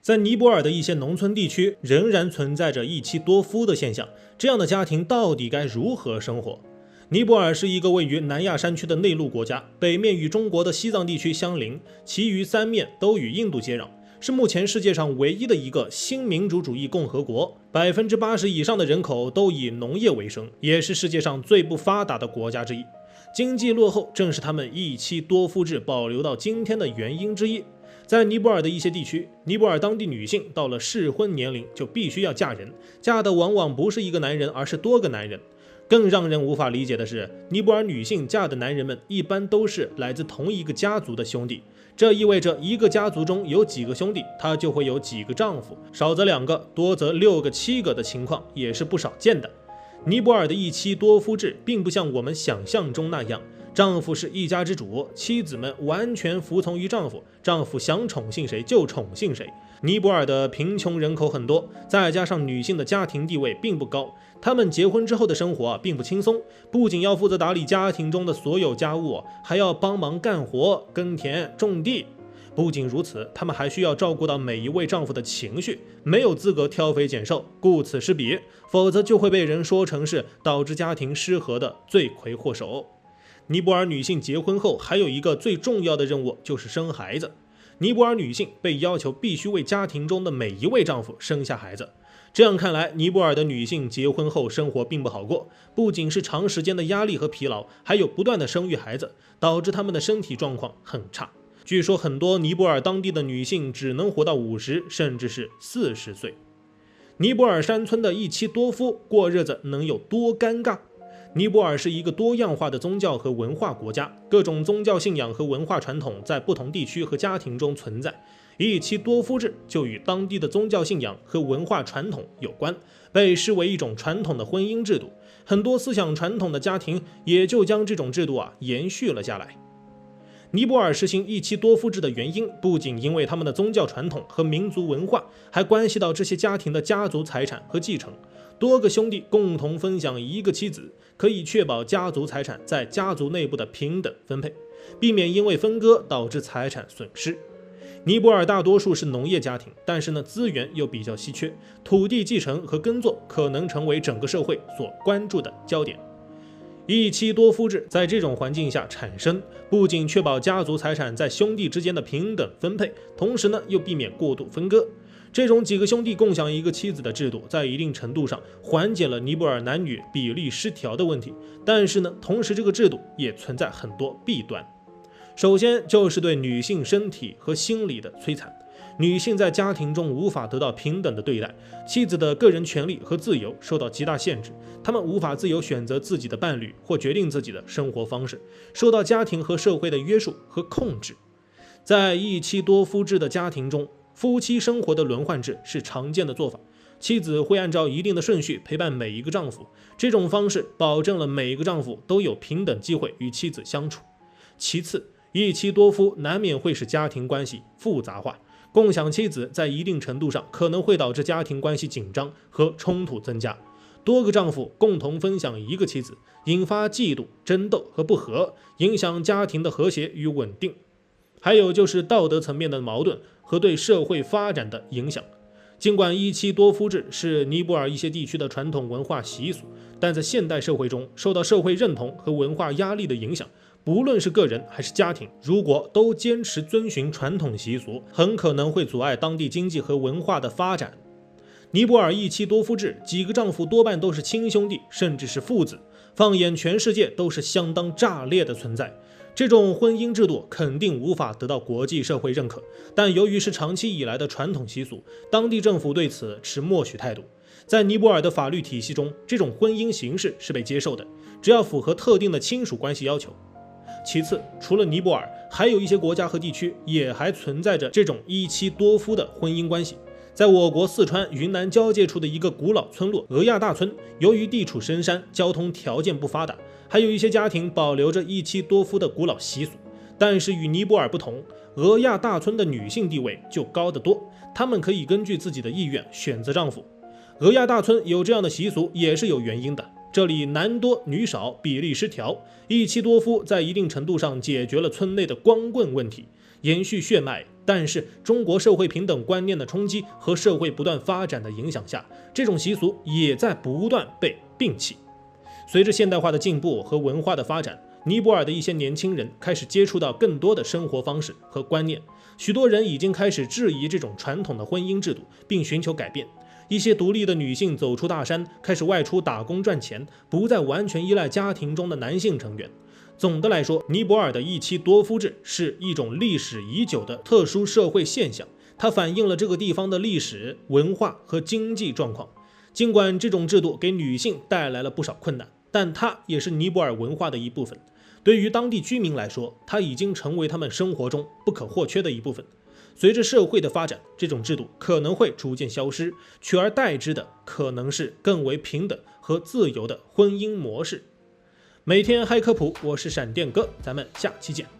在尼泊尔的一些农村地区，仍然存在着一妻多夫的现象。这样的家庭到底该如何生活？尼泊尔是一个位于南亚山区的内陆国家，北面与中国的西藏地区相邻，其余三面都与印度接壤，是目前世界上唯一的一个新民主主义共和国。80%以上的人口都以农业为生，也是世界上最不发达的国家之一。经济落后正是他们一妻多夫制保留到今天的原因之一。在尼泊尔的一些地区，尼泊尔当地女性到了适婚年龄就必须要嫁人，嫁的往往不是一个男人，而是多个男人。更让人无法理解的是，尼泊尔女性嫁的男人们一般都是来自同一个家族的兄弟，这意味着一个家族中有几个兄弟，她就会有几个丈夫，少则2个，多则6个、7个的情况也是不少见的。尼泊尔的一妻多夫制并不像我们想象中那样，丈夫是一家之主，妻子们完全服从于丈夫，丈夫想宠幸谁就宠幸谁。尼泊尔的贫穷人口很多，再加上女性的家庭地位并不高，她们结婚之后的生活并不轻松，不仅要负责打理家庭中的所有家务，还要帮忙干活、耕田、种地。不仅如此，她们还需要照顾到每一位丈夫的情绪，没有资格挑肥拣瘦，顾此失彼，否则就会被人说成是导致家庭失和的罪魁祸首。尼泊尔女性结婚后还有一个最重要的任务，就是生孩子。尼泊尔女性被要求必须为家庭中的每一位丈夫生下孩子。这样看来，尼泊尔的女性结婚后生活并不好过，不仅是长时间的压力和疲劳，还有不断的生育孩子，导致她们的身体状况很差。据说很多尼泊尔当地的女性只能活到50，甚至是40岁。尼泊尔山村的一妻多夫过日子能有多尴尬？尼泊尔是一个多样化的宗教和文化国家，各种宗教信仰和文化传统在不同地区和家庭中存在。一妻多夫制就与当地的宗教信仰和文化传统有关，被视为一种传统的婚姻制度。很多思想传统的家庭也就将这种制度延续了下来。尼泊尔实行一妻多夫制的原因，不仅因为他们的宗教传统和民族文化，还关系到这些家庭的家族财产和继承。多个兄弟共同分享一个妻子，可以确保家族财产在家族内部的平等分配，避免因为分割导致财产损失。尼泊尔大多数是农业家庭，但是资源又比较稀缺，土地继承和耕作可能成为整个社会所关注的焦点。一妻多夫制在这种环境下产生，不仅确保家族财产在兄弟之间的平等分配，同时又避免过度分割。这种几个兄弟共享一个妻子的制度，在一定程度上缓解了尼泊尔男女比例失调的问题，但是同时这个制度也存在很多弊端。首先就是对女性身体和心理的摧残，女性在家庭中无法得到平等的对待，妻子的个人权利和自由受到极大限制，她们无法自由选择自己的伴侣或决定自己的生活方式，受到家庭和社会的约束和控制。在一妻多夫制的家庭中，夫妻生活的轮换制是常见的做法，妻子会按照一定的顺序陪伴每一个丈夫，这种方式保证了每一个丈夫都有平等机会与妻子相处。其次，一妻多夫难免会使家庭关系复杂化，共享妻子在一定程度上可能会导致家庭关系紧张和冲突增加。多个丈夫共同分享一个妻子，引发嫉妒、争斗和不和，影响家庭的和谐与稳定。还有就是道德层面的矛盾和对社会发展的影响。尽管一妻多夫制是尼泊尔一些地区的传统文化习俗，但在现代社会中，受到社会认同和文化压力的影响，不论是个人还是家庭，如果都坚持遵循传统习俗，很可能会阻碍当地经济和文化的发展。尼泊尔一妻多夫制，几个丈夫多半都是亲兄弟，甚至是父子，放眼全世界都是相当炸裂的存在。这种婚姻制度肯定无法得到国际社会认可，但由于是长期以来的传统习俗，当地政府对此持默许态度。在尼泊尔的法律体系中，这种婚姻形式是被接受的，只要符合特定的亲属关系要求。其次，除了尼泊尔，还有一些国家和地区也还存在着这种一妻多夫的婚姻关系。在我国四川、云南交界处的一个古老村落俄亚大村，由于地处深山，交通条件不发达，还有一些家庭保留着一妻多夫的古老习俗。但是与尼泊尔不同，俄亚大村的女性地位就高得多，她们可以根据自己的意愿选择丈夫。俄亚大村有这样的习俗也是有原因的，这里男多女少，比例失调，一妻多夫在一定程度上解决了村内的光棍问题。延续血脉。但是中国社会平等观念的冲击和社会不断发展的影响下，这种习俗也在不断被摒弃。随着现代化的进步和文化的发展，尼泊尔的一些年轻人开始接触到更多的生活方式和观念，许多人已经开始质疑这种传统的婚姻制度，并寻求改变。一些独立的女性走出大山，开始外出打工赚钱，不再完全依赖家庭中的男性成员。总的来说，尼泊尔的一妻多夫制是一种历史已久的特殊社会现象，它反映了这个地方的历史、文化和经济状况。尽管这种制度给女性带来了不少困难，但它也是尼泊尔文化的一部分。对于当地居民来说，它已经成为他们生活中不可或缺的一部分。随着社会的发展，这种制度可能会逐渐消失，取而代之的可能是更为平等和自由的婚姻模式。每天嗨科普，我是闪电哥，咱们下期见。